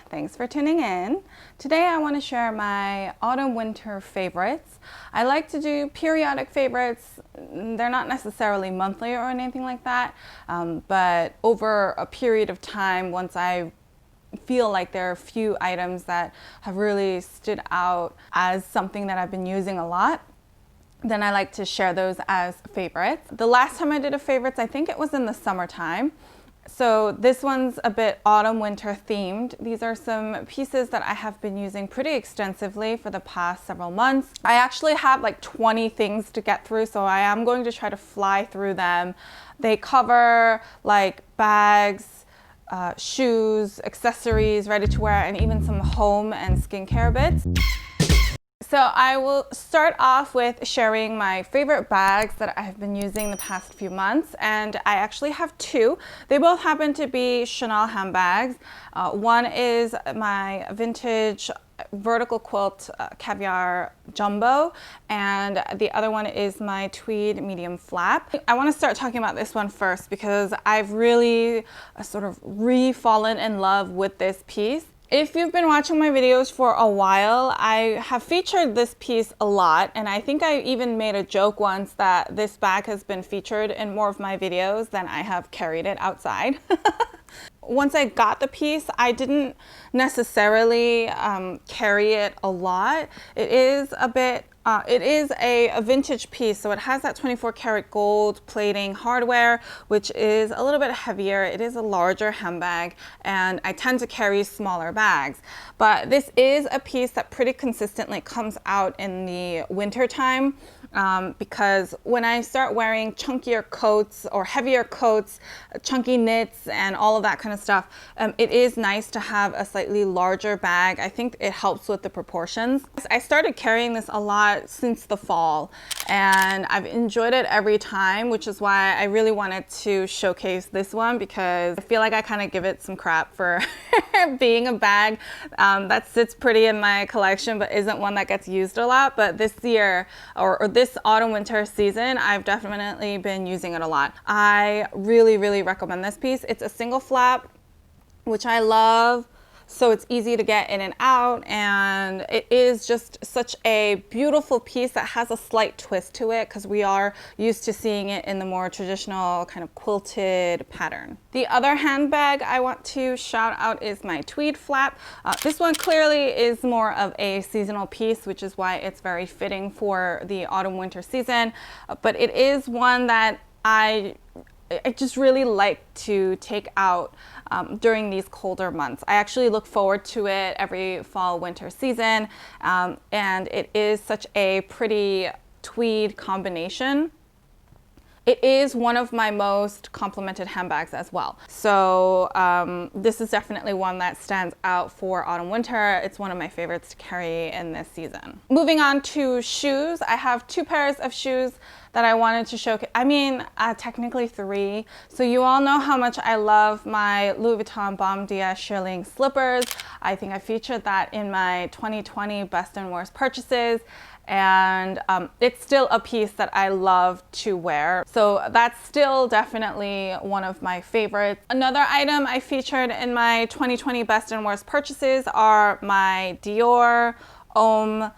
Thanks for tuning in. Today I want to share my autumn-winter favorites. I like to do periodic favorites. They're not necessarily monthly or anything like that, but over a period of time, once I feel like there are a few items that have really stood out as something that I've been using a lot, then I like to share those as favorites. The last time I did a favorites, I think it was in the summertime. So this one's a bit autumn-winter themed. These are some pieces that I have been using pretty extensively for the past several months. I actually have like 20 things to get through, so I am going to try to fly through them. They cover like bags, shoes, accessories, ready to wear, and even some home and skincare bits. So I will start off with sharing my favorite bags that I have been using the past few months, and I actually have two. They both happen to be Chanel handbags. One is my vintage vertical quilt caviar jumbo, and the other one is my tweed medium flap. I want to start talking about this one first because I've really sort of re-fallen in love with this piece. If you've been watching my videos for a while, I have featured this piece a lot, and I think I even made a joke once that this bag has been featured in more of my videos than I have carried it outside. Once I got the piece, I didn't necessarily carry it a lot. It is a vintage piece, so it has that 24 karat gold plating hardware, which is a little bit heavier. It is a larger handbag, and I tend to carry smaller bags. But this is a piece that pretty consistently comes out in the winter time. Because when I start wearing chunkier coats or heavier coats, chunky knits and all of that kind of stuff, it is nice to have a slightly larger bag. I think it helps with the proportions. I started carrying this a lot since the fall, and I've enjoyed it every time, which is why I really wanted to showcase this one, because I feel like I kind of give it some crap for being a bag that sits pretty in my collection but isn't one that gets used a lot. But this year, or this autumn-winter season, I've definitely been using it a lot. I really recommend this piece. It's a single flap, which I love, so it's easy to get in and out, and it is just such a beautiful piece that has a slight twist to it because we are used to seeing it in the more traditional kind of quilted pattern. The other handbag I want to shout out is my tweed flap. This one clearly is more of a seasonal piece, which is why it's very fitting for the autumn-winter season, but it is one that I just really like to take out during these colder months. I actually look forward to it every fall winter season, and it is such a pretty tweed combination. It is one of my most complimented handbags as well. So this is definitely one that stands out for autumn winter. It's one of my favorites to carry in this season. Moving on to shoes, I have two pairs of shoes that I wanted to showcase. I mean, technically three. So you all know how much I love my Louis Vuitton Bomb Dia shearling slippers. I think I featured that in my 2020 best and worst purchases, and it's still a piece that I love to wear. So that's still definitely one of my favorites. Another item I featured in my 2020 best and worst purchases are my Dior Homme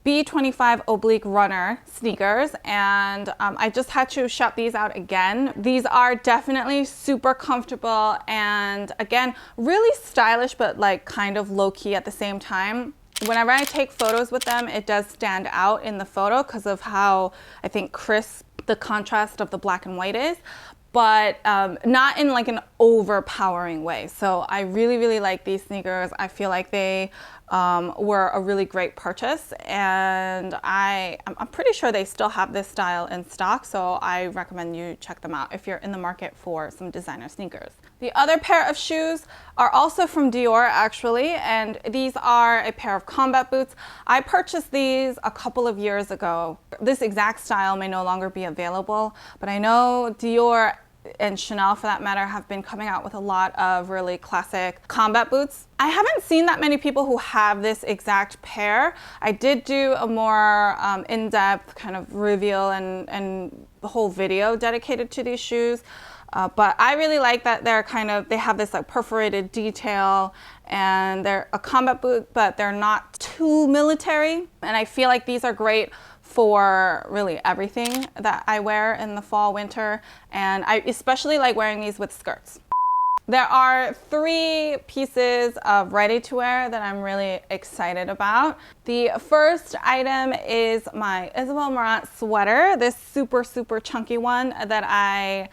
B25 oblique runner sneakers, and I just had to shout these out again. These are definitely super comfortable and, again, really stylish, but like kind of low-key at the same time. Whenever I take photos with them, it does stand out in the photo because of how, I think, crisp the contrast of the black and white is, but not in like an overpowering way. So I really like these sneakers. I feel like they were a really great purchase, and I'm pretty sure they still have this style in stock, so I recommend you check them out if you're in the market for some designer sneakers. The other pair of shoes are also from Dior, actually, and these are a pair of combat boots. I purchased these a couple of years ago. This exact style may no longer be available, but I know Dior and Chanel, for that matter, have been coming out with a lot of really classic combat boots. I haven't seen that many people who have this exact pair. I did do a more in-depth kind of reveal and the whole video dedicated to these shoes. But I really like that they have this like perforated detail, and they're a combat boot, but they're not too military. And I feel like these are great for really everything that I wear in the fall, winter. And I especially like wearing these with skirts. There are 3 pieces of ready-to-wear that I'm really excited about. The first item is my Isabel Marant sweater, this super, super chunky one that I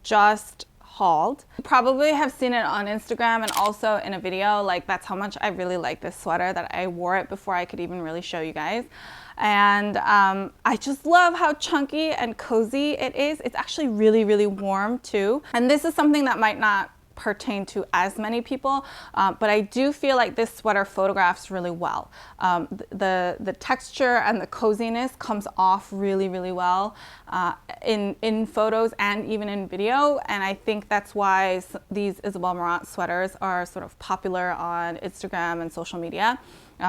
just hauled. You probably have seen it on Instagram and also in a video. Like, that's how much I really like this sweater that I wore it before I could even really show you guys. And I just love how chunky and cozy it is. It's actually really, really warm too. And this is something that might not pertain to as many people, but I do feel like this sweater photographs really well. The texture and the coziness comes off really, really well in photos and even in video, and I think that's why these Isabel Marant sweaters are sort of popular on Instagram and social media.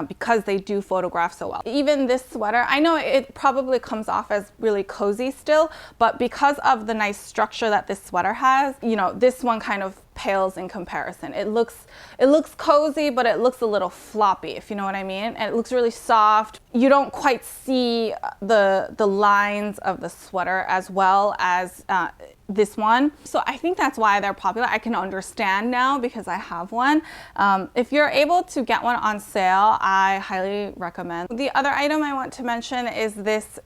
Because they do photograph so well. Even this sweater, I know it probably comes off as really cozy still, but because of the nice structure that this sweater has, you know, this one kind of pales in comparison. It looks cozy, but it looks a little floppy, if you know what I mean. And it looks really soft. You don't quite see the lines of the sweater as well as this one. So I think that's why they're popular. I can understand now because I have one. If you're able to get one on sale, I highly recommend. The other item I want to mention is this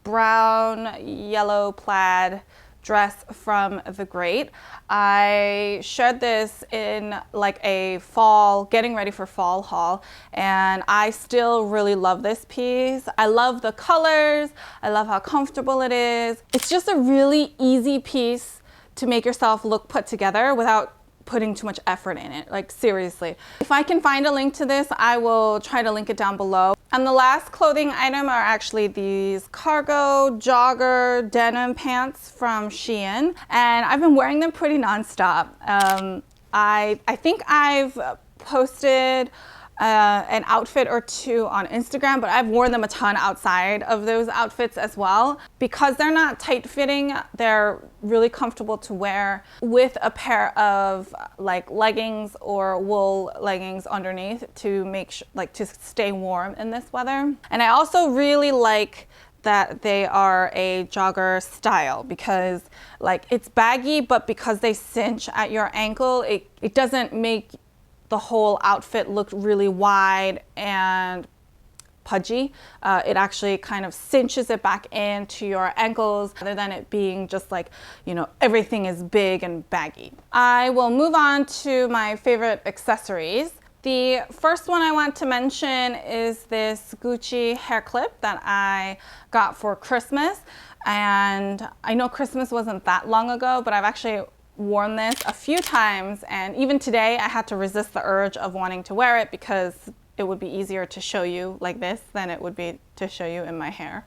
brown yellow plaid dress from The Great. I shared this in like a fall, getting ready for fall haul, and I still really love this piece. I love the colors. I love how comfortable it is. It's just a really easy piece to make yourself look put together without putting too much effort in it, like seriously. If I can find a link to this, I will try to link it down below. And the last clothing item are actually these cargo jogger denim pants from Shein, and I've been wearing them pretty nonstop. I think I've posted an outfit or 2 on Instagram, but I've worn them a ton outside of those outfits as well. Because they're not tight fitting, they're really comfortable to wear with a pair of like leggings or wool leggings underneath to make to stay warm in this weather. And I also really like that they are a jogger style because like it's baggy, but because they cinch at your ankle, it doesn't make the whole outfit looked really wide and pudgy. It actually kind of cinches it back into your ankles rather than it being just like, you know, everything is big and baggy. I will move on to my favorite accessories. The first one I want to mention is this Gucci hair clip that I got for Christmas. And I know Christmas wasn't that long ago, but I've actually worn this a few times, and even today I had to resist the urge of wanting to wear it because it would be easier to show you like this than it would be to show you in my hair.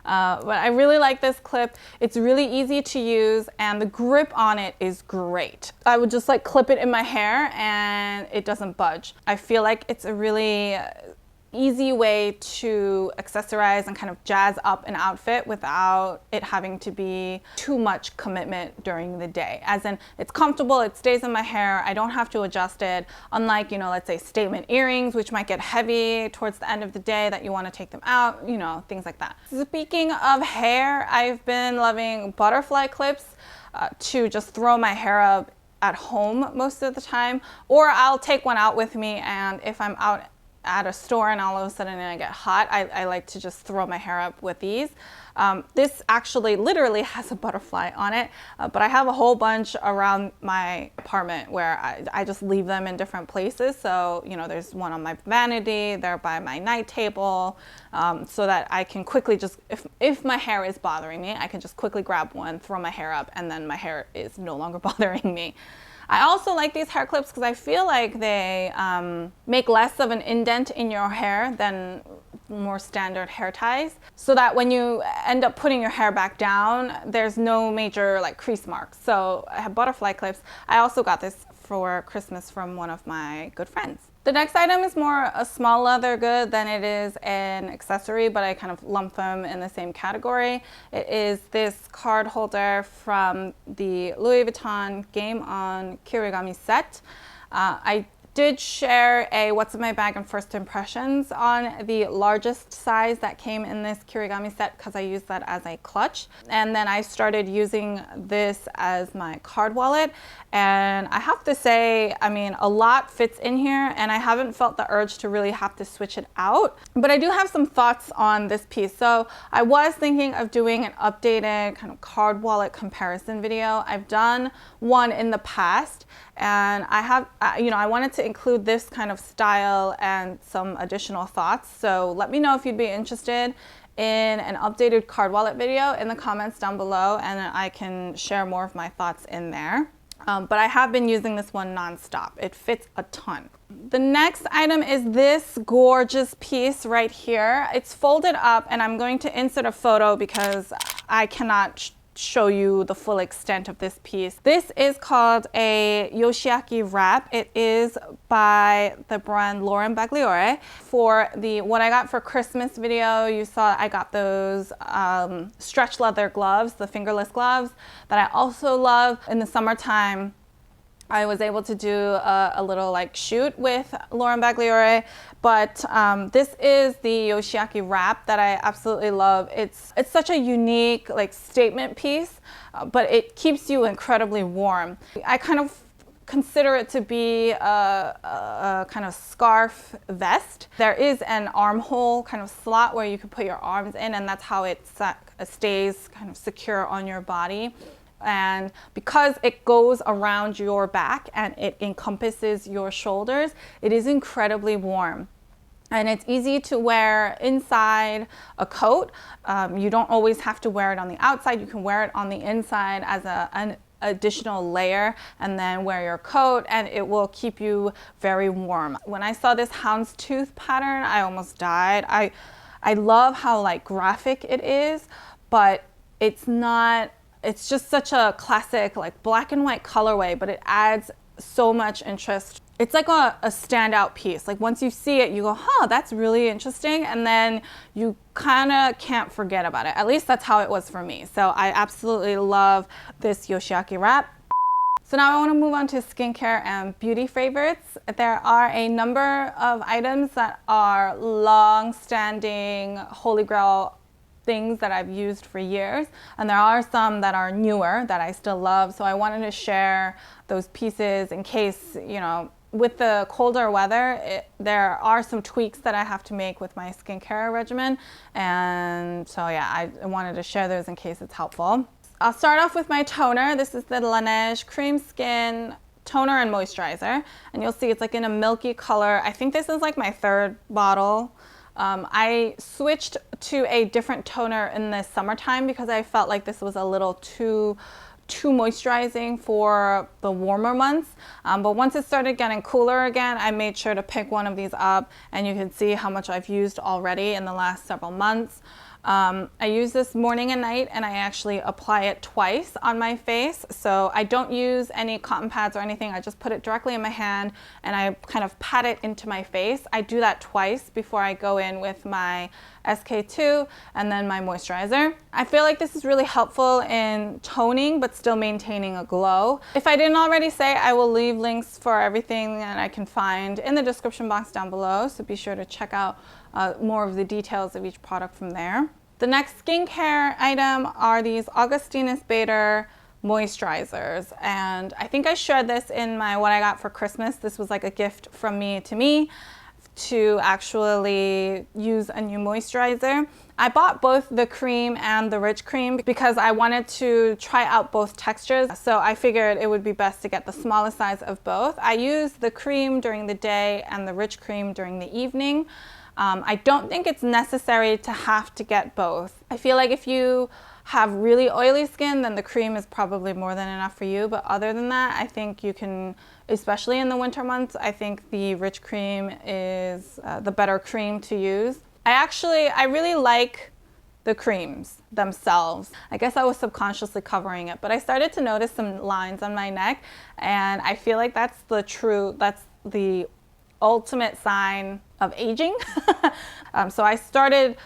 But I really like this clip. It's really easy to use and the grip on it is great. I would just like clip it in my hair and it doesn't budge. I feel like it's a really easy way to accessorize and kind of jazz up an outfit without it having to be too much commitment during the day. As in, it's comfortable, it stays in my hair, I don't have to adjust it. Unlike, you know, let's say statement earrings, which might get heavy towards the end of the day that you want to take them out, you know, things like that. Speaking of hair, I've been loving butterfly clips to just throw my hair up at home most of the time, or I'll take one out with me, and if I'm out at a store and all of a sudden I get hot, I like to just throw my hair up with these. This actually literally has a butterfly on it, but I have a whole bunch around my apartment where I just leave them in different places. So, you know, there's one on my vanity, they're by my night table, so that I can quickly just, if my hair is bothering me, I can just quickly grab one, throw my hair up, and then my hair is no longer bothering me. I also like these hair clips because I feel like they make less of an indent in your hair than more standard hair ties, so that when you end up putting your hair back down, there's no major like crease marks. So I have butterfly clips. I also got this for Christmas from one of my good friends. The next item is more a small leather good than it is an accessory, but I kind of lump them in the same category. It is this card holder from the Louis Vuitton Game On Kirigami set. I did share a what's in my bag and first impressions on the largest size that came in this Kirigami set because I used that as a clutch. And then I started using this as my card wallet. And I have to say, I mean, a lot fits in here and I haven't felt the urge to really have to switch it out. But I do have some thoughts on this piece. So I was thinking of doing an updated kind of card wallet comparison video. I've done one in the past and I have, I wanted to include this kind of style and some additional thoughts. So let me know if you'd be interested in an updated card wallet video in the comments down below and I can share more of my thoughts in there. But I have been using this one nonstop. It fits a ton. The next item is this gorgeous piece right here. It's folded up and I'm going to insert a photo because I cannot show you the full extent of this piece. This is called a Yoshiaki wrap. It is by the brand Laurent Bagliore. For the what I got for Christmas video, you saw I got those stretch leather gloves, the fingerless gloves that I also love. In the summertime, I was able to do a little like shoot with Laurent Bagliore, but this is the Yoshiaki wrap that I absolutely love. It's such a unique like statement piece, but it keeps you incredibly warm. I kind of consider it to be a kind of scarf vest. There is an armhole kind of slot where you can put your arms in, and that's how it stays kind of secure on your body. And because it goes around your back and it encompasses your shoulders, it is incredibly warm. And it's easy to wear inside a coat. You don't always have to wear it on the outside. You can wear it on the inside as an additional layer and then wear your coat and it will keep you very warm. When I saw this houndstooth pattern, I almost died. I love how like graphic it is, but it's not. It's just such a classic like black and white colorway, but it adds so much interest. It's like a standout piece. Like once you see it, you go, huh, that's really interesting. And then you kind of can't forget about it. At least that's how it was for me. So I absolutely love this Yoshiaki wrap. So now I want to move on to skincare and beauty favorites. There are a number of items that are long-standing holy grail things that I've used for years, and there are some that are newer that I still love, so I wanted to share those pieces in case, with the colder weather, there are some tweaks that I have to make with my skincare regimen, and so yeah, I wanted to share those in case it's helpful. I'll start off with my toner. This is the Laneige Cream Skin Toner and Moisturizer, and you'll see it's like in a milky color. I think this is like my third bottle. I switched to a different toner in the summertime because I felt like this was a little too moisturizing for the warmer months. But once it started getting cooler again, I made sure to pick one of these up, and you can see how much I've used already in the last several months. I use this morning and night, and I actually apply it twice on my face. So I don't use any cotton pads or anything. I just put it directly in my hand and I kind of pat it into my face. I do that twice before I go in with my SK2 and then my moisturizer. I feel like this is really helpful in toning but still maintaining a glow. If I didn't already say, I will leave links for everything that I can find in the description box down below, so be sure to check out more of the details of each product from there. The next skincare item are these Augustinus Bader moisturizers, and I think I shared this in my what I got for Christmas. This was like a gift from me to actually use a new moisturizer. I bought both the cream and the rich cream because I wanted to try out both textures, so I figured it would be best to get the smallest size of both. I used the cream during the day and the rich cream during the evening. I don't think it's necessary to have to get both. I feel like if you have really oily skin, then the cream is probably more than enough for you. But other than that, I think you can, especially in the winter months, I think the rich cream is the better cream to use. I really like the creams themselves. I guess I was subconsciously covering it, but I started to notice some lines on my neck, and I feel like that's the ultimate sign of aging. So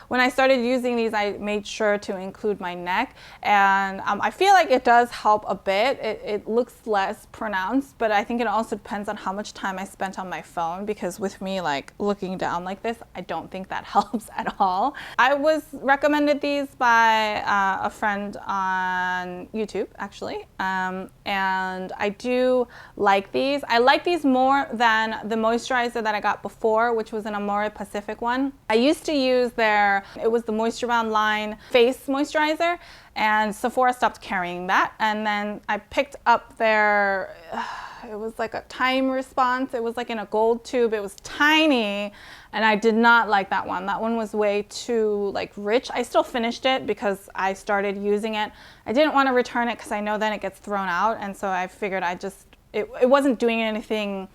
when I started using these, I made sure to include my neck, and I feel like it does help a bit. It looks less pronounced, but I think it also depends on how much time I spent on my phone, because with me like looking down like this, I don't think that helps at all. I was recommended these by a friend on YouTube, actually, and I do like these. I like these more than the moisturizer that I got before, which was an Amore Pacific one. I used to use it was the Moisture Bound line face moisturizer, and Sephora stopped carrying that. And then I picked up it was like a Time Response. It was like in a gold tube. It was tiny, and I did not like that one. That one was way too like rich. I still finished it because I started using it. I didn't want to return it because I know then it gets thrown out, and so I figured it wasn't doing anything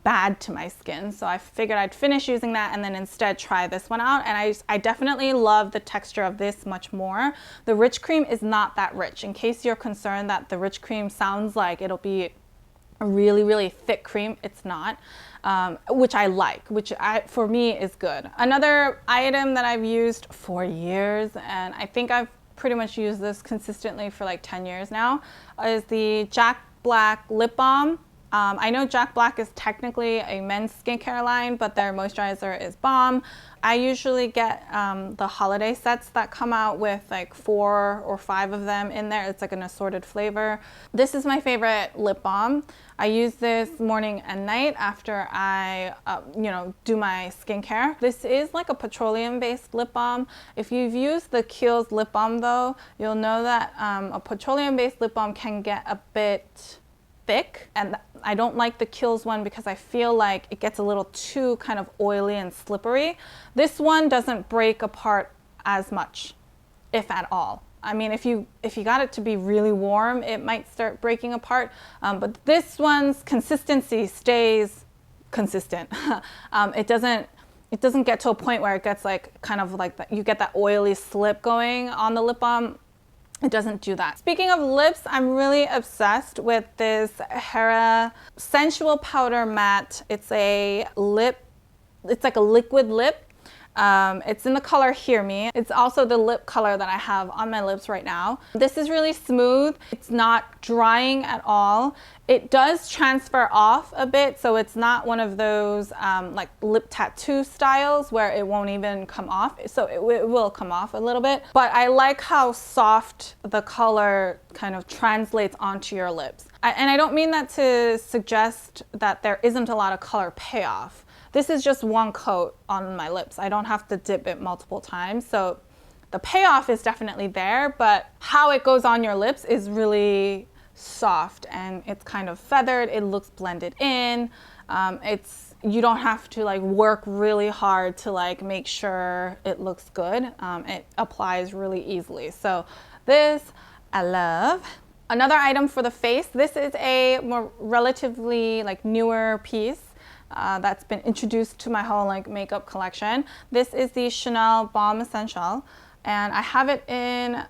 bad to my skin, so I figured I'd finish using that and then instead try this one out. And I definitely love the texture of this much more. The rich cream is not that rich. In case you're concerned that the rich cream sounds like it'll be a really, really thick cream, it's not, which I like, for me is good. Another item that I've used for years, and I think I've pretty much used this consistently for like 10 years now, is the Jack Black lip balm. I know Jack Black is technically a men's skincare line, but their moisturizer is bomb. I usually get the holiday sets that come out with like 4 or 5 of them in there. It's like an assorted flavor. This is my favorite lip balm. I use this morning and night after I do my skincare. This is like a petroleum-based lip balm. If you've used the Kiehl's lip balm though, you'll know that a petroleum-based lip balm can get a bit thick, and I don't like the Kiehl's one because I feel like it gets a little too kind of oily and slippery. This one doesn't break apart as much, if at all. I mean, if you got it to be really warm, it might start breaking apart, but this one's consistency stays consistent. It doesn't get to a point where it gets like kind of like that, you get that oily slip going on the lip balm. It doesn't do that. Speaking of lips, I'm really obsessed with this Hera Sensual Powder Matte. It's like a liquid lip. It's in the color Hear Me. It's also the lip color that I have on my lips right now. This is really smooth. It's not drying at all. It does transfer off a bit, so it's not one of those like lip tattoo styles where it won't even come off. So it will come off a little bit, but I like how soft the color kind of translates onto your lips. And I don't mean that to suggest that there isn't a lot of color payoff. This is just one coat on my lips. I don't have to dip it multiple times. So the payoff is definitely there, but how it goes on your lips is really soft, and it's kind of feathered. It looks blended in. You don't have to like work really hard to like make sure it looks good. It applies really easily. So this I love. Another item for the face. This is a more relatively like newer piece that's been introduced to my whole like makeup collection. This is the Chanel Balm Essential, and I have it in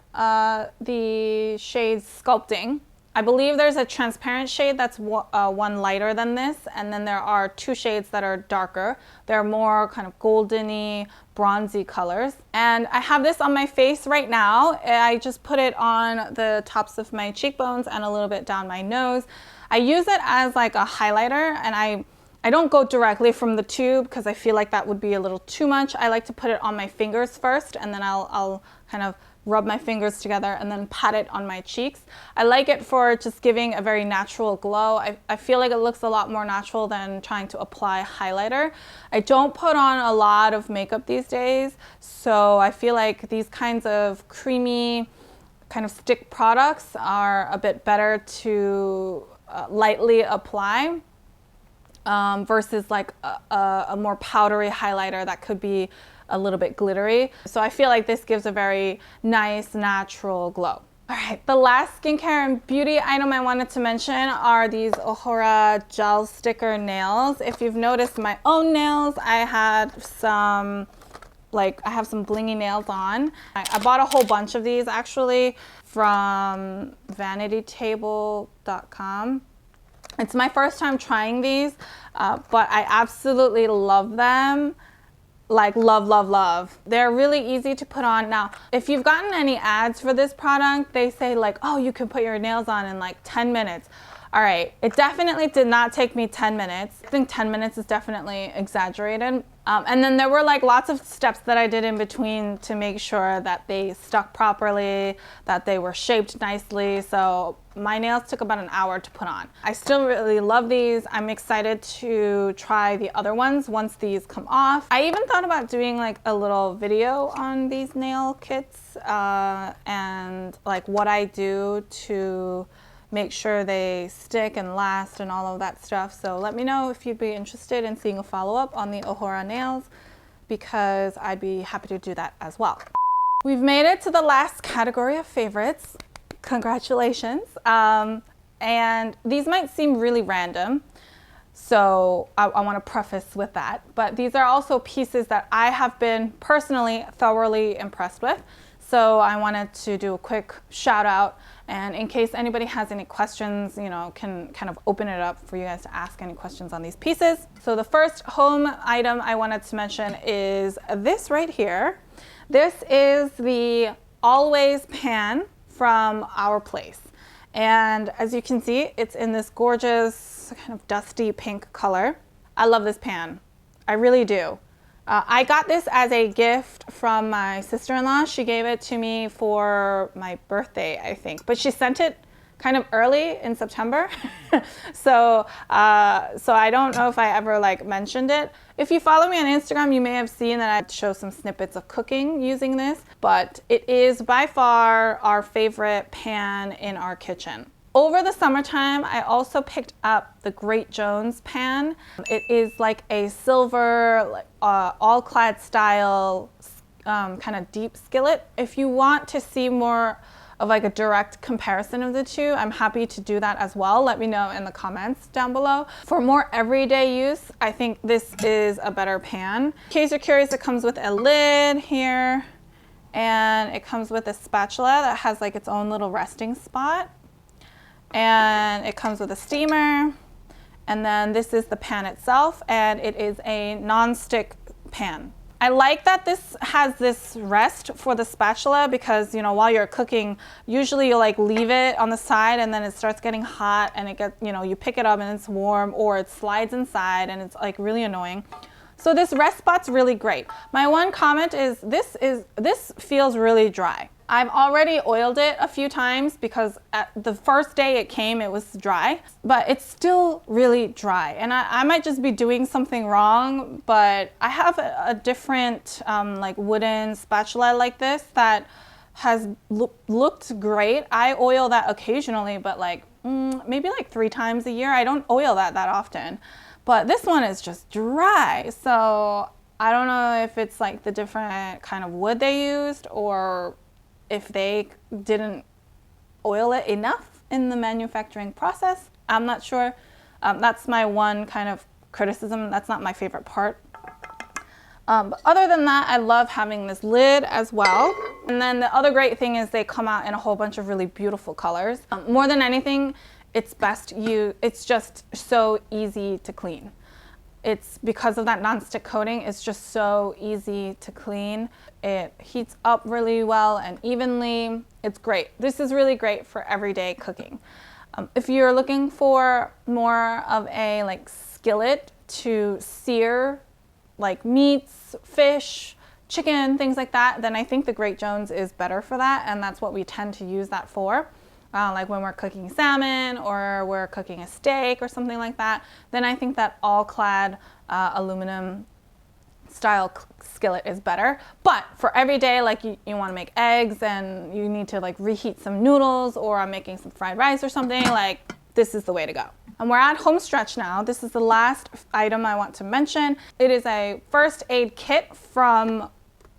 the shade Sculpting. I believe there's a transparent shade that's one lighter than this, and then there are 2 shades that are darker. They're more kind of goldeny, bronzy colors. And I have this on my face right now. I just put it on the tops of my cheekbones and a little bit down my nose. I use it as like a highlighter, and I don't go directly from the tube because I feel like that would be a little too much. I like to put it on my fingers first, and then I'll kind of rub my fingers together and then pat it on my cheeks. I like it for just giving a very natural glow. I feel like it looks a lot more natural than trying to apply highlighter. I don't put on a lot of makeup these days, so I feel like these kinds of creamy kind of stick products are a bit better to lightly apply versus like a more powdery highlighter that could be a little bit glittery. So I feel like this gives a very nice natural glow. All right, the last skincare and beauty item I wanted to mention are these Ohura gel sticker nails. If you've noticed my own nails, I had some like I have some blingy nails on. I bought a whole bunch of these actually from vanitytable.com. It's my first time trying these, but I absolutely love them. Like love, love, love. They're really easy to put on. Now, if you've gotten any ads for this product, they say like, oh, you can put your nails on in like 10 minutes. All right, it definitely did not take me 10 minutes. I think 10 minutes is definitely exaggerated. And then there were like lots of steps that I did in between to make sure that they stuck properly, that they were shaped nicely. So my nails took about an hour to put on. I still really love these. I'm excited to try the other ones once these come off. I even thought about doing like a little video on these nail kits and like what I do to make sure they stick and last and all of that stuff. So let me know if you'd be interested in seeing a follow-up on the Ohora nails, because I'd be happy to do that as well. We've made it to the last category of favorites. Congratulations. And these might seem really random, so I want to preface with that. But these are also pieces that I have been personally thoroughly impressed with. So I wanted to do a quick shout out, and in case anybody has any questions, you know, can kind of open it up for you guys to ask any questions on these pieces. So the first home item I wanted to mention is this right here. This is the Always pan from Our Place. And as you can see, it's in this gorgeous kind of dusty pink color. I love this pan. I really do. I got this as a gift from my sister-in-law. She gave it to me for my birthday, I think, but she sent it kind of early in September. so I don't know if I ever like mentioned it. If you follow me on Instagram, you may have seen that I show some snippets of cooking using this, but it is by far our favorite pan in our kitchen. Over the summertime, I also picked up the Great Jones pan. It is like a silver, all-clad style kind of deep skillet. If you want to see more of like a direct comparison of the two, I'm happy to do that as well. Let me know in the comments down below. For more everyday use, I think this is a better pan. In case you're curious, it comes with a lid here, and it comes with a spatula that has like its own little resting spot. And it comes with a steamer, and then this is the pan itself, and it is a non-stick pan. I like that this has this rest for the spatula, because you know, while you're cooking, usually you'll like leave it on the side and then it starts getting hot and it gets, you know, you pick it up and it's warm, or it slides inside and it's like really annoying. So this rest spot's really great. My one comment is this feels really dry. I've already oiled it a few times because at the first day it came, it was dry, but it's still really dry. And I might just be doing something wrong, but I have a different like wooden spatula like this that has looked great. I oil that occasionally, but like maybe like 3 times a year. I don't oil that often, but this one is just dry. So I don't know if it's like the different kind of wood they used, or if they didn't oil it enough in the manufacturing process. I'm not sure. That's my one kind of criticism. That's not my favorite part. But other than that, I love having this lid as well. And then the other great thing is they come out in a whole bunch of really beautiful colors. More than anything, it's just so easy to clean. It's because of that non-stick coating, it's just so easy to clean. It heats up really well and evenly. It's great. This is really great for everyday cooking. If you're looking for more of a like skillet to sear like meats, fish, chicken, things like that, then I think the Great Jones is better for that, and that's what we tend to use that for. Like when we're cooking salmon or we're cooking a steak or something like that, then I think that all-clad aluminum style skillet is better. But for every day, like you want to make eggs and you need to like reheat some noodles, or I'm making some fried rice or something, like this is the way to go. And we're at home stretch now. This is the last item I want to mention. It is a first aid kit from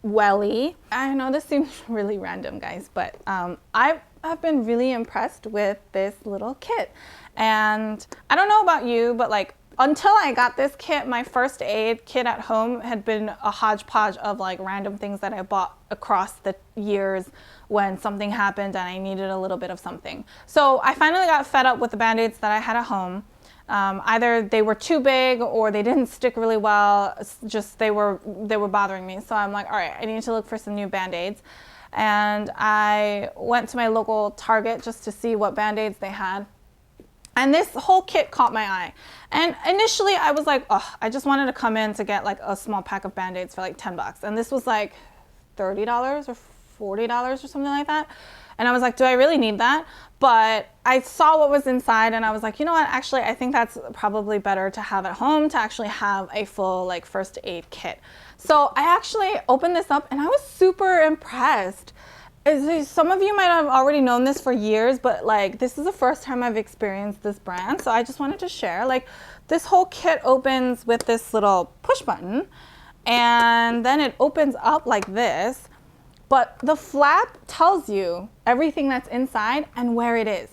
Welly. I know this seems really random, guys, but I've been really impressed with this little kit. And I don't know about you, but like until I got this kit, my first aid kit at home had been a hodgepodge of like random things that I bought across the years when something happened and I needed a little bit of something. So I finally got fed up with the Band-Aids that I had at home. Either they were too big or they didn't stick really well. Just they were bothering me. So I'm like, all right, I need to look for some new Band-Aids. And I went to my local Target just to see what Band-Aids they had. And this whole kit caught my eye. And initially I was like, oh, I just wanted to come in to get like a small pack of Band-Aids for like 10 bucks. And this was like $30 or $40 or something like that. And I was like, do I really need that? But I saw what was inside and I was like, you know what, actually, I think that's probably better to have at home, to actually have a full like first aid kit. So I actually opened this up and I was super impressed. Some of you might have already known this for years, but like this is the first time I've experienced this brand. So I just wanted to share, like, this whole kit opens with this little push button and then it opens up like this, but the flap tells you everything that's inside and where it is.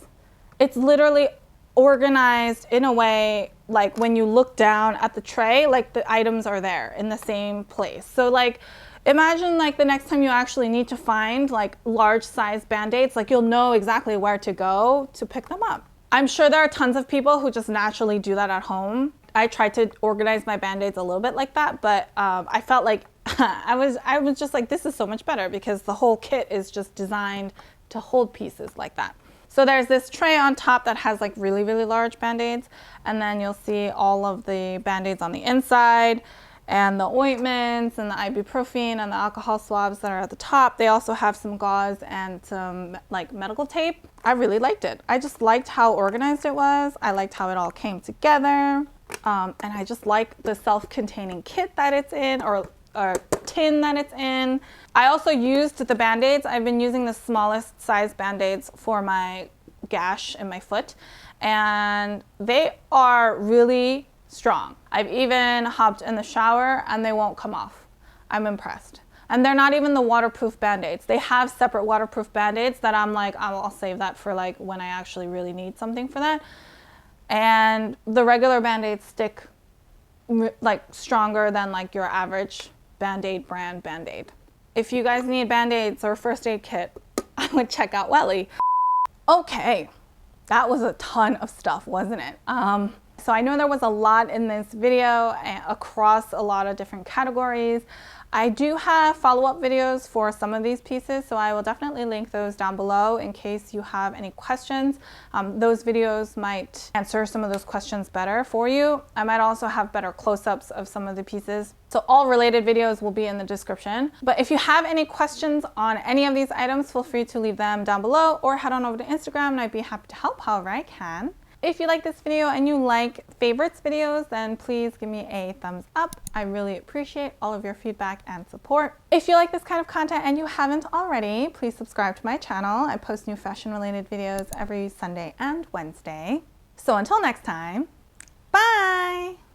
It's literally organized in a way, like when you look down at the tray, like the items are there in the same place. So like, imagine like the next time you actually need to find like large size Band-Aids, like you'll know exactly where to go to pick them up. I'm sure there are tons of people who just naturally do that at home. I tried to organize my Band-Aids a little bit like that, but I felt like I was just like, this is so much better because the whole kit is just designed to hold pieces like that. So there's this tray on top that has like really, really large Band-Aids, and then you'll see all of the Band-Aids on the inside, and the ointments and the ibuprofen and the alcohol swabs that are at the top. They also have some gauze and some like medical tape. I really liked it. I just liked how organized it was. I liked how it all came together. And I just like the self-containing kit that it's in, or tin that it's in. I also used the Band-Aids. I've been using the smallest size Band-Aids for my gash in my foot, and they are really strong. I've even hopped in the shower and they won't come off. I'm impressed. And they're not even the waterproof Band-Aids. They have separate waterproof Band-Aids that I'm like, I'll save that for like when I actually really need something for that. And the regular Band-Aids stick like stronger than like your average Band-Aid brand Band-Aid. If you guys need Band-Aids or a first aid kit, I would check out Welly. Okay, that was a ton of stuff, wasn't it? So I know there was a lot in this video across a lot of different categories. I do have follow-up videos for some of these pieces, so I will definitely link those down below in case you have any questions. Those videos might answer some of those questions better for you. I might also have better close-ups of some of the pieces. So all related videos will be in the description. But if you have any questions on any of these items, feel free to leave them down below or head on over to Instagram and I'd be happy to help however I can. If you like this video and you like favorites videos, then please give me a thumbs up. I really appreciate all of your feedback and support. If you like this kind of content and you haven't already, please subscribe to my channel. I post new fashion related videos every Sunday and Wednesday. So until next time, bye!